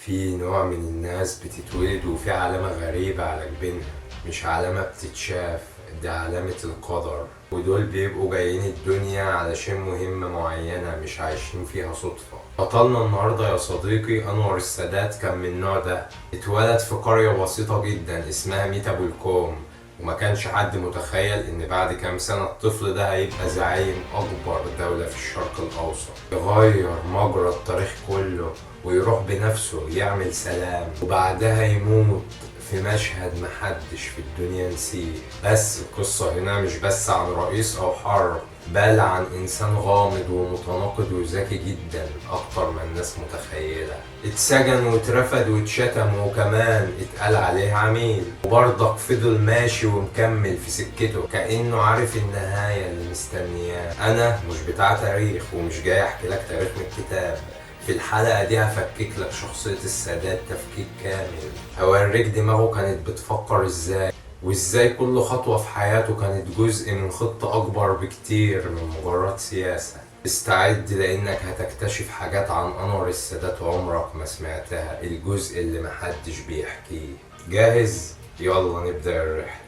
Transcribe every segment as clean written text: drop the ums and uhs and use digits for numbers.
في نوع من الناس بتتولد وفي علامة غريبة على جبينها، مش علامة بتتشاف، دي علامة القدر. ودول بيبقوا جايين الدنيا علشان مهمة معينة مش عايشين فيها صدفة. بطلنا النهاردة يا صديقي أنور السادات كان من النوع ده. اتولد في قرية بسيطة جدا اسمها ميت أبو الكوم، وما كانش حد متخيل ان بعد كام سنة الطفل ده هيبقى زعيم اكبر دولة في الشرق الاوسط، يغير مجرى التاريخ كله ويروح بنفسه يعمل سلام، وبعدها يموت في مشهد محدش في الدنيا نسيه. بس القصة هنا مش بس عن رئيس او حرب، بل عن انسان غامض ومتناقض وذكي جدا اكتر ما الناس متخيلة. اتسجن واترفد واتشتم وكمان اتقال عليه عميل، وبرضك فضل ماشي ومكمل في سكته كأنه عارف النهاية اللي مستنياه. انا مش بتاع تاريخ ومش جاي احكي لك تاريخ من الكتاب. في الحلقة دي هفكك لك شخصية السادات تفكيك كامل، هوريك دماغه كانت بتفكر ازاي، وازاي كل خطوة في حياته كانت جزء من خطة اكبر بكتير من مجرد سياسة. استعد لانك هتكتشف حاجات عن انور السادات عمرك ما سمعتها، الجزء اللي محدش بيحكيه. جاهز؟ يلا نبدأ الرحلة.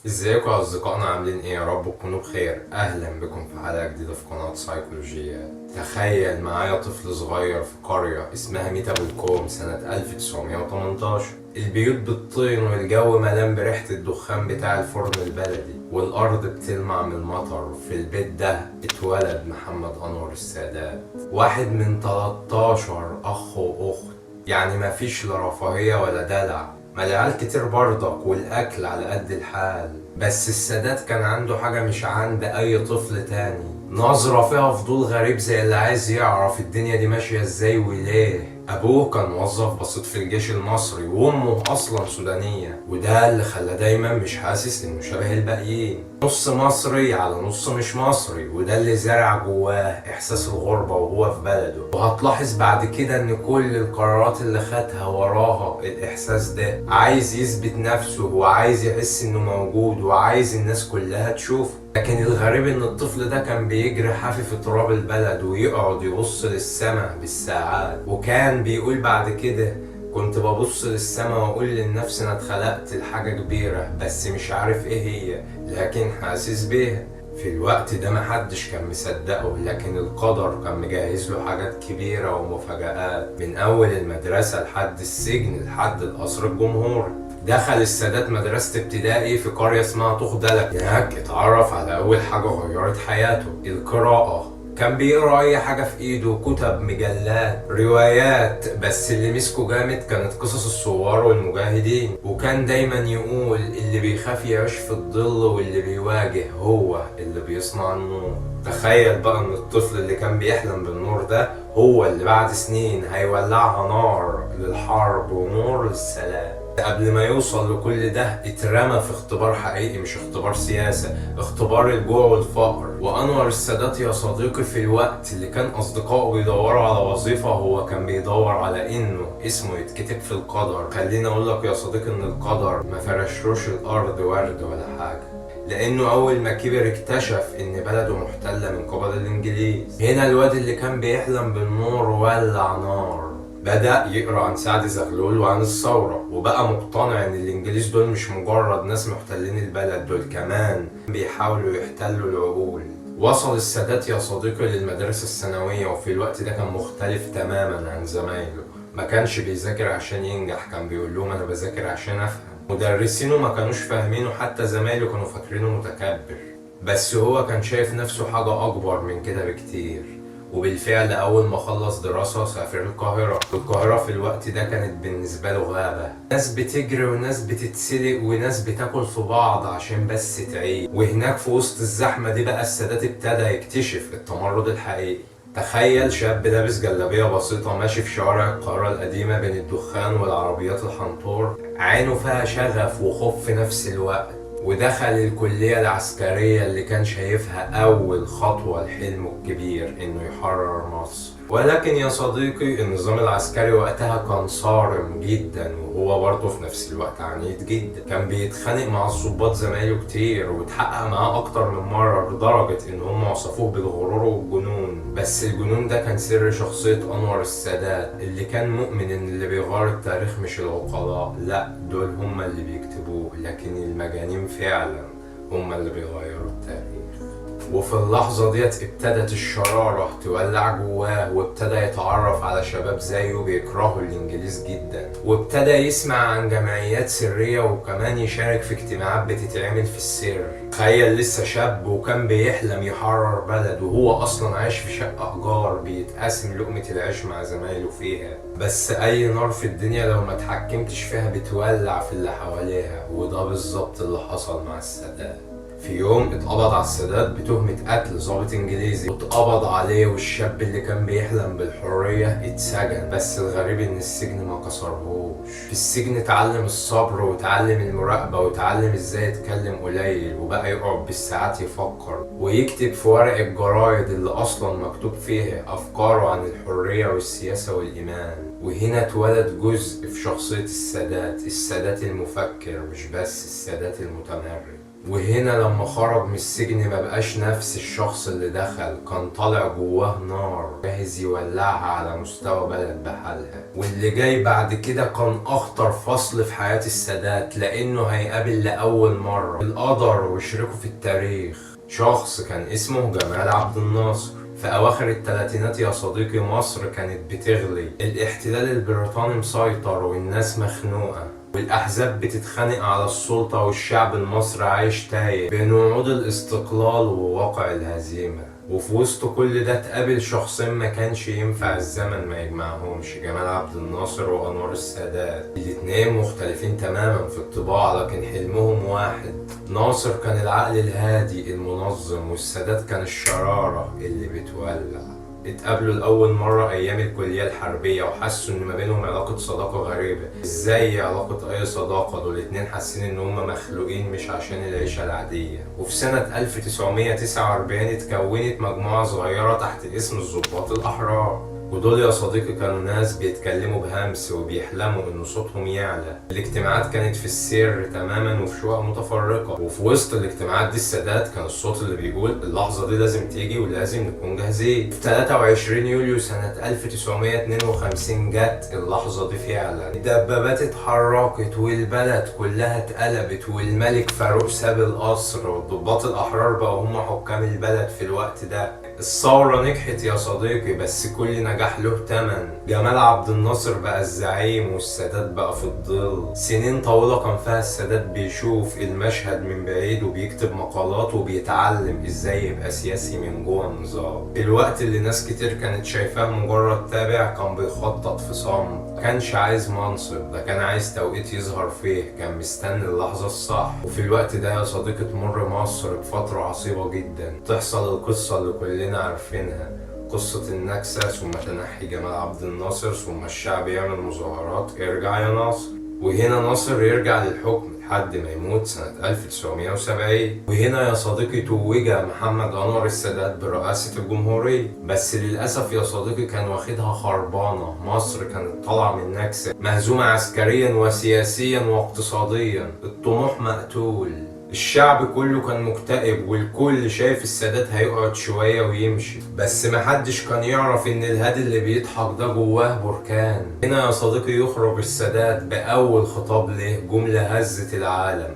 ازيكم يا اصدقائنا، عاملين ايه؟ يا رب تكونوا بخير. اهلا بكم في حلقة جديدة في قناة سايكولوجيات. تخيل معايا طفل صغير في قرية اسمها ميت ابو الكوم سنة 1918. البيوت بالطين والجو ملان بريحة الدخان بتاع الفرن البلدي، والارض بتلمع من المطر. في البيت ده اتولد محمد انور السادات، واحد من 13 اخ واخت، يعني مفيش لا رفاهية ولا دلع. ما العيال كتير برضك والاكل على قد الحال، بس السادات كان عنده حاجة مش عند اي طفل تاني، نظرة فيها فضول غريب زي اللي عايز يعرف الدنيا دي ماشية ازاي وليه. ابوه كان موظف بسيط في الجيش المصري، وامه اصلا سودانية، وده اللي خلاه دايما مش حاسس انه شبه الباقيين، نص مصري على نص مش مصري، وده اللي زرع جواه احساس الغربة وهو في بلده. وهتلاحظ بعد كده ان كل القرارات اللي خدها وراها الاحساس ده، عايز يثبت نفسه وعايز يحس انه موجود وعايز الناس كلها تشوفه. لكن الغريب ان الطفل ده كان بيجري حافي في تراب البلد ويقعد يبص للسماء بالساعات، وكان بيقول بعد كده كنت ببص للسماء واقول لنفسي انا اتخلقت لحاجة كبيرة بس مش عارف ايه هي، لكن حاسس بيها. في الوقت ده محدش كان مصدقه، لكن القدر كان مجهز له حاجات كبيرة ومفاجآت، من اول المدرسة لحد السجن لحد القصر الجمهوري. دخل السادات مدرسة ابتدائي في قرية اسمها طخدلة، هناك اتعرف على أول حاجة غيرت حياته، القراءة. كان بيقرا أي حاجة في إيده، كتب، مجلات، روايات، بس اللي مسكه جامد كانت قصص الثوار والمجاهدين. وكان دايما يقول اللي بيخاف يعيش في الظل واللي بيواجه هو اللي بيصنع النور. تخيل بقى ان الطفل اللي كان بيحلم بالنور ده هو اللي بعد سنين هيولعها نار للحرب ونور للسلام. قبل ما يوصل لكل ده اترمى في اختبار حقيقي، مش اختبار سياسة، اختبار الجوع والفقر. وانور السادات يا صديقي في الوقت اللي كان اصدقائه بيدوروا على وظيفة، هو كان بيدور على انه اسمه يتكتب في القدر. خليني اقول لك يا صديقي ان القدر ما فرشروش الارض ورد ولا حاجة، لانه اول ما كبر اكتشف ان بلده محتلة من قبل الانجليز. هنا الواد اللي كان بيحلم بالنور ولع نار، بدأ يقرأ عن سعد زغلول وعن الثورة، وبقى مقتنع ان الانجليز دول مش مجرد ناس محتلين البلد، دول كمان بيحاولوا يحتلوا العقول. وصل السادات يا صديقي للمدرسة الثانوية، وفي الوقت ده كان مختلف تماما عن زمايله. ما كانش بيذاكر عشان ينجح، كان بيقول لهم انا بذاكر عشان افهم. مدرسينه ما كانوش فاهمينه، حتى زمايله كانوا فاكرينه متكبر، بس هو كان شايف نفسه حاجة اكبر من كده بكتير. وبالفعل أول ما خلص دراسة سافر القاهرة. القاهرة في الوقت ده كانت بالنسبة له غابة، ناس بتجري وناس بتتسلق وناس بتاكل في بعض عشان بس تعيش. وهناك في وسط الزحمة دي بقى السادات ابتدى يكتشف التمرد الحقيقي. تخيل شاب لابس جلابية بسيطة ماشي في شوارع القاهرة القديمة بين الدخان والعربيات الحنطور، عينه فيها شغف وخوف في نفس الوقت. ودخل الكلية العسكرية اللي كان شايفها أول خطوة لحلمه الكبير إنه يحرر مصر. ولكن يا صديقي النظام العسكري وقتها كان صارم جدا، وهو برضه في نفس الوقت عنيد جدا. كان بيتخانق مع الضباط زمايله كتير، واتحقق معاه اكتر من مرة لدرجة ان هم وصفوه بالغرور والجنون. بس الجنون ده كان سر شخصية انور السادات، اللي كان مؤمن ان اللي بيغير التاريخ مش العقلاء، لا دول هم اللي بيكتبوه، لكن المجانين فعلا هم اللي بيغيروا التاريخ. وفي اللحظة ديت ابتدت الشرارة تولع جواه، وابتدى يتعرف على شباب زيه بيكرهوا الإنجليز جدا، وابتدى يسمع عن جمعيات سرية، وكمان يشارك في اجتماعات بتتعمل في السر. تخيل لسه شاب وكان بيحلم يحرر بلد، وهو أصلا عايش في شقة إيجار بيتقاسم لقمة العيش مع زمايله فيها. بس أي نار في الدنيا لو ما اتحكمتش فيها بتولع في اللي حواليها، وده بالظبط اللي حصل مع السادات. في يوم اتقبض على السادات بتهمة قتل ضابط انجليزي، واتقبض عليه، والشاب اللي كان بيحلم بالحرية اتسجن. بس الغريب ان السجن ما كسرهوش. في السجن اتعلم الصبر، واتعلم المراقبة، واتعلم ازاي يتكلم قليل، وبقى يقعد بالساعات يفكر ويكتب في ورق الجرايد اللي اصلا مكتوب فيها افكاره عن الحرية والسياسة والايمان. وهنا اتولد جزء في شخصية السادات المفكر، مش بس السادات المتمرد. وهنا لما خرج من السجن ما بقاش نفس الشخص اللي دخل، كان طالع جواه نار جاهز يولعها على مستوى بلد بحالها. واللي جاي بعد كده كان اخطر فصل في حياة السادات، لانه هيقابل لأول مرة القدر وشريكه في التاريخ، شخص كان اسمه جمال عبد الناصر. في أواخر الثلاثينات يا صديقي مصر كانت بتغلي، الاحتلال البريطاني مسيطر والناس مخنوقة، والأحزاب بتتخانق على السلطة، والشعب المصري عايش تايه بين وعود الاستقلال وواقع الهزيمة. وفي وسط كل ده تقابل شخصين ما كانش ينفع الزمن ما يجمعهمش، جمال عبد الناصر وأنور السادات. الاتنين مختلفين تماما في الطباع، لكن حلمهم واحد. ناصر كان العقل الهادي المنظم، والسادات كان الشرارة اللي بتولع. اتقابلوا لأول مرة أيام الكلية الحربية، وحسوا إن ما بينهم علاقة صداقة غريبة. إزاي علاقة أي صداقة؟ دول الاتنين حاسين إن هما مخلوقين مش عشان العيشة العادية. وفي سنة 1949 اتكونت مجموعة صغيرة تحت اسم الضباط الأحرار. ودول يا صديقي كانوا ناس بيتكلموا بهمس، وبيحلموا ان صوتهم يعلى. الاجتماعات كانت في السر تماما وفي شقق متفرقة، وفي وسط الاجتماعات دي السادات كان الصوت اللي بيقول اللحظة دي لازم تيجي ولازم نكون جاهزين. في 23 يوليو سنة 1952 جت اللحظة دي فعلا. الدبابات اتحركت والبلد كلها اتقلبت، والملك فاروق ساب القصر، والضباط الأحرار بقوا هم حكام البلد في الوقت ده. الثورة نجحت يا صديقي، بس كل نجاح له تمن. جمال عبد الناصر بقى الزعيم، والسادات بقى في الظل. سنين طويلة كان فيها السادات بيشوف المشهد من بعيد، وبيكتب مقالات، وبيتعلم ازاي يبقى سياسي من جوه النظام. في الوقت اللي ناس كتير كانت شايفاه مجرد تابع، كان بيخطط في صمت. مكانش عايز منصب، ده كان عايز توقيت يظهر فيه، كان مستني اللحظة الصح. وفي الوقت ده يا صديقي تمر مصر بفترة عصيبة جدا، تحصل القصة اللي كلنا عارفينها، قصة النكسة، ثم تنحي جمال عبد الناصر، ثم الشعب يعمل مظاهرات ارجع يا ناصر. وهنا ناصر يرجع للحكم لحد ما يموت سنة 1970. وهنا يا صديقي توج محمد أنور السادات برئاسة الجمهورية. بس للأسف يا صديقي كان واخدها خربانة. مصر كانت طالعة من نكسة، مهزومة عسكريا وسياسيا واقتصاديا، الطموح مقتول. الشعب كله كان مكتئب، والكل شايف السادات هيقعد شوية ويمشي. بس محدش كان يعرف ان الهادي اللي بيضحك ده جواه بركان. هنا يا صديقي يخرج السادات بأول خطاب له، جملة هزت العالم.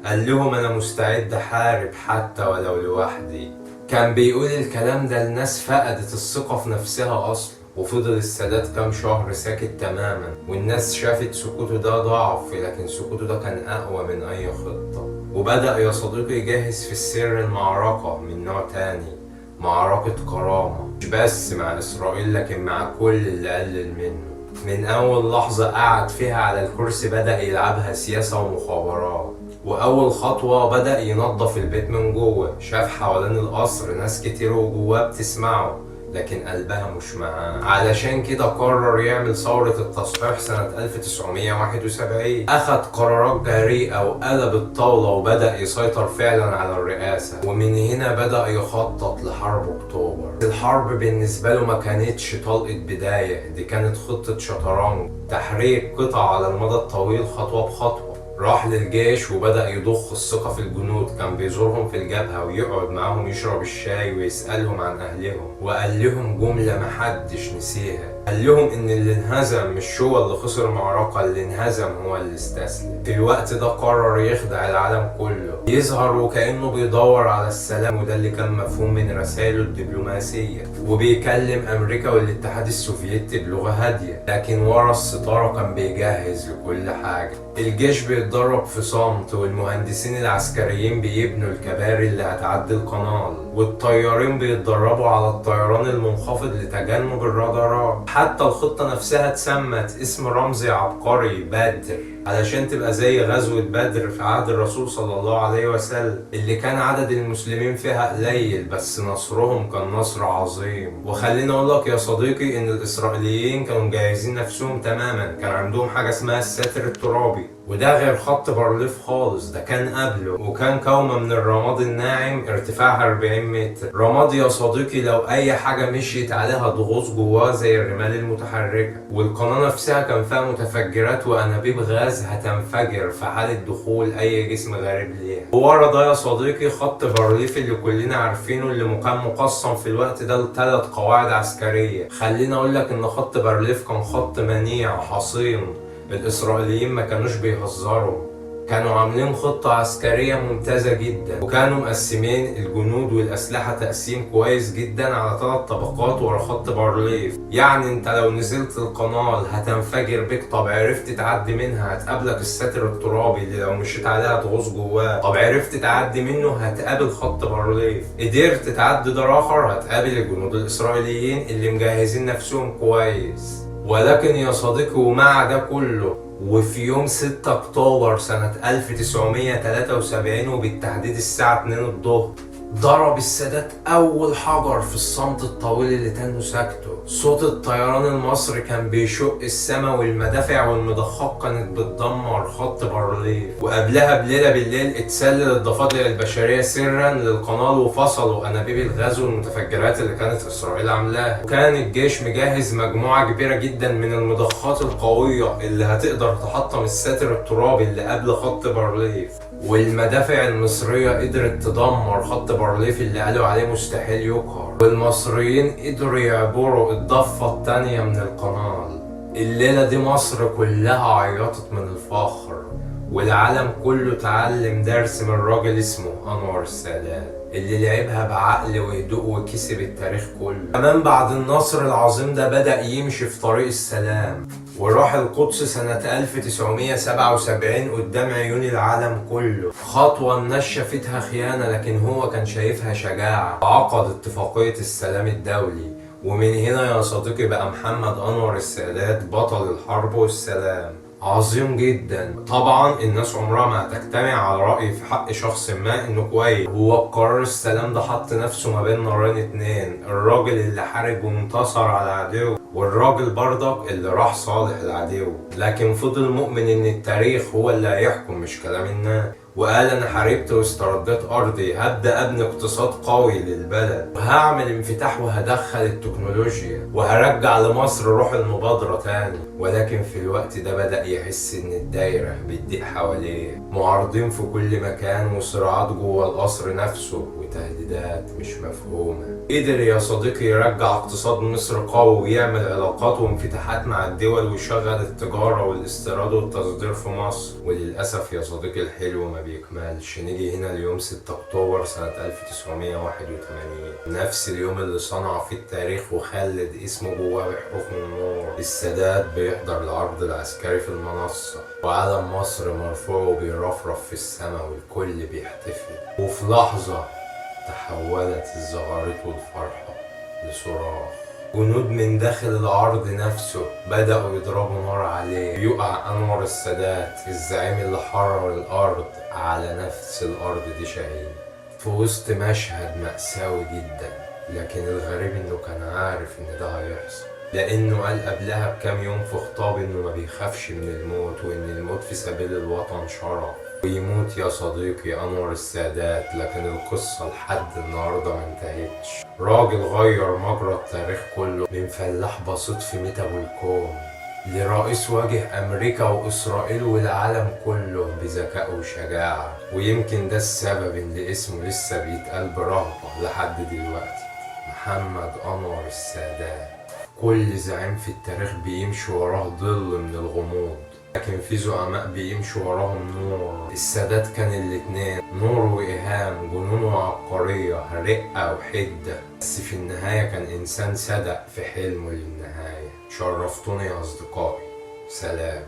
قال لهم انا مستعد احارب حتى ولو لوحدي. كان بيقول الكلام ده لناس فقدت الثقة في نفسها اصلا. وفضل السادات كام شهر ساكت تماما، والناس شافت سكوته ده ضعف، لكن سكوته ده كان اقوى من اي خطة. وبدأ يا صديقي يجهز في السر المعركة من نوع تاني، معركة كرامة، مش بس مع إسرائيل لكن مع كل اللي قلل منه. من أول لحظة قعد فيها على الكرسي بدأ يلعبها سياسة ومخابرات. وأول خطوة بدأ ينظف البيت من جوه. شاف حوالين القصر ناس كتير وجواه بتسمعه، لكن قلبها مش معاه. علشان كده قرر يعمل ثورة التصحيح سنة 1971. أخد قرارات جريئة وقلب الطاولة وبدأ يسيطر فعلا على الرئاسة، ومن هنا بدأ يخطط لحرب أكتوبر. الحرب بالنسبة له ما كانتش طلقة بداية، دي كانت خطة شطرنج، تحريك قطع على المدى الطويل خطوة بخطوة. راح للجيش وبدأ يضخ الثقة في الجنود، كان بيزورهم في الجبهة ويقعد معاهم يشرب الشاي ويسألهم عن أهلهم، وقال لهم جملة محدش نسيها، قال لهم إن اللي انهزم مش هو اللي خسر معركة، اللي انهزم هو اللي استسلم. في الوقت ده قرر يخدع العالم كله، يظهر وكأنه بيدور على السلام، وده اللي كان مفهوم من رسائله الدبلوماسية، وبيكلم أمريكا والاتحاد السوفيتي بلغة هادية، لكن ورا الستارة كان بيجهز لكل حاجة. الجيش بيتدرب في صمت، والمهندسين العسكريين بيبنوا الكباري اللي هتعدي القناة، والطيارين بيتدربوا على الطيران المنخفض لتجنب الرادارات. حتى الخطة نفسها اتسمت اسم رمزي عبقري، بدر، علشان تبقى زي غزوة بدر في عهد الرسول صلى الله عليه وسلم، اللي كان عدد المسلمين فيها قليل بس نصرهم كان نصر عظيم. وخليني اقول لك يا صديقي ان الاسرائيليين كانوا مجهزين نفسهم تماما، كان عندهم حاجة اسمها الساتر الترابي، وده غير خط بارليف خالص، ده كان قبله، وكان كومة من الرماد الناعم ارتفاعها 40 متر. رماد يا صديقي لو اي حاجة مشيت عليها تغوص جواه زي الرمال المتحركة. والقناة نفسها كان فيها متفجرات وانابيب غاز هتنفجر في حالة دخول اي جسم غريب ليها. وورا ده يا صديقي خط بارليف اللي كلنا عارفينه، اللي كان مقسم في الوقت ده ل3 قواعد عسكرية. خليني اقول لك ان خط بارليف كان خط منيع حصين، الإسرائيليين ما كانوش بيهزروا، كانوا عاملين خطة عسكرية ممتازة جدا، وكانوا مقسمين الجنود والأسلحة تقسيم كويس جدا على 3 طبقات ورا خط بارليف. يعني انت لو نزلت القناة هتنفجر بك، طب عرفت تعدي منها هتقابلك الساتر الترابي اللي لو مشيت عليها هتغوص جواه، طب عرفت تعدي منه هتقابل خط بارليف، قدرت تعدي دار آخر هتقابل الجنود الإسرائيليين اللي مجهزين نفسهم كويس. ولكن يا صديقي ومع ده كله، وفي يوم 6 أكتوبر سنة 1973 وبالتحديد الساعة 2 الظهر، ضرب السادات أول حجر في الصمت الطويل اللي تنه ساكته. صوت الطيران المصري كان بيشق السما، والمدافع والمضخات كانت بتدمر خط بارليف. وقبلها بليلة بالليل اتسلل الضفادع البشرية سرا للقناة وفصلوا أنابيب الغاز والمتفجرات اللي كانت إسرائيل عاملاها. وكان الجيش مجهز مجموعة كبيرة جدا من المضخات القوية اللي هتقدر تحطم الساتر الترابي اللي قبل خط بارليف. والمدافع المصرية قدرت تدمر خط بارليف اللي قالوا عليه مستحيل يقهر، والمصريين قدروا يعبروا الضفة التانية من القناة. الليلة دي مصر كلها عيطت من الفخر، والعالم كله اتعلم درس من راجل اسمه أنور السادات، اللي لعبها بعقل وهدوء وكسب التاريخ كله. كمان بعد النصر العظيم ده بدأ يمشي في طريق السلام، وراح القدس سنة 1977 قدام عيون العالم كله. خطوة الناس شافتها خيانة لكن هو كان شايفها شجاعة. عقد اتفاقية السلام الدولي، ومن هنا يا صديقي بقى محمد أنور السادات بطل الحرب والسلام. عظيم جدا. طبعا الناس عمرها ما هتجتمع على رأي في حق شخص ما انه كويس. هو قرار السلام ده حط نفسه ما بين نارين اتنين، الراجل اللي حارب وانتصر على العدو، والراجل برضك اللي راح صالح العدو، لكن فضل مؤمن ان التاريخ هو اللي هيحكم مش كلام الناس. وقال انا حاربت واسترديت ارضي، هبدا ابني اقتصاد قوي للبلد، وهعمل انفتاح وهدخل التكنولوجيا، وهرجع لمصر روح المبادره تاني. ولكن في الوقت ده بدا يحس ان الدايره بتضيق حواليه، معارضين في كل مكان وصراعات جوه القصر نفسه وتهديدات مش مفهومه. قدر يا صديقي يرجع اقتصاد مصر قوي ويعمل علاقات وانفتاحات مع الدول ويشغل التجاره والاستيراد والتصدير في مصر. وللاسف يا صديقي الحلو ما بيكملش. نيجي هنا اليوم 6 أكتوبر سنة 1981، نفس اليوم اللي صنع فيه التاريخ وخلد اسمه جواه بحروف من نور. السادات بيحضر العرض العسكري في المنصة، وعلم مصر مرفوع وبيرفرف في السماء والكل بيحتفل. وفي لحظة تحولت الزغاريت والفرحة لصراخ. جنود من داخل العرض نفسه بدأوا يضربوا نار عليه. يقع أنور السادات الزعيم اللي حرر الأرض على نفس الأرض دي شهيد في وسط مشهد مأساوي جدا. لكن الغريب انه كان عارف ان ده هيحصل، لانه قال قبلها بكام يوم في خطاب انه ما بيخافش من الموت، وان الموت في سبيل الوطن شرف. ويموت يا صديقي انور السادات، لكن القصة لحد النهاردة ما انتهتش. راجل غير مجرى التاريخ كله، من فلاح بسيط في ميت ابو الكوم لرئيس واجه امريكا واسرائيل والعالم كله بذكاء وشجاعة. ويمكن ده السبب ان اسمه لسه بيتقال برهبة لحد دلوقتي، محمد انور السادات. كل زعيم في التاريخ بيمشي وراه ظل من الغموض، لكن في زعماء بيمشي وراهم نور. السادات كان الاتنين، نور وإيهام، جنون وعبقرية، رقة وحدة. بس في النهاية كان إنسان صدق في حلمه للنهاية. شرفتوني يا أصدقائي، سلام.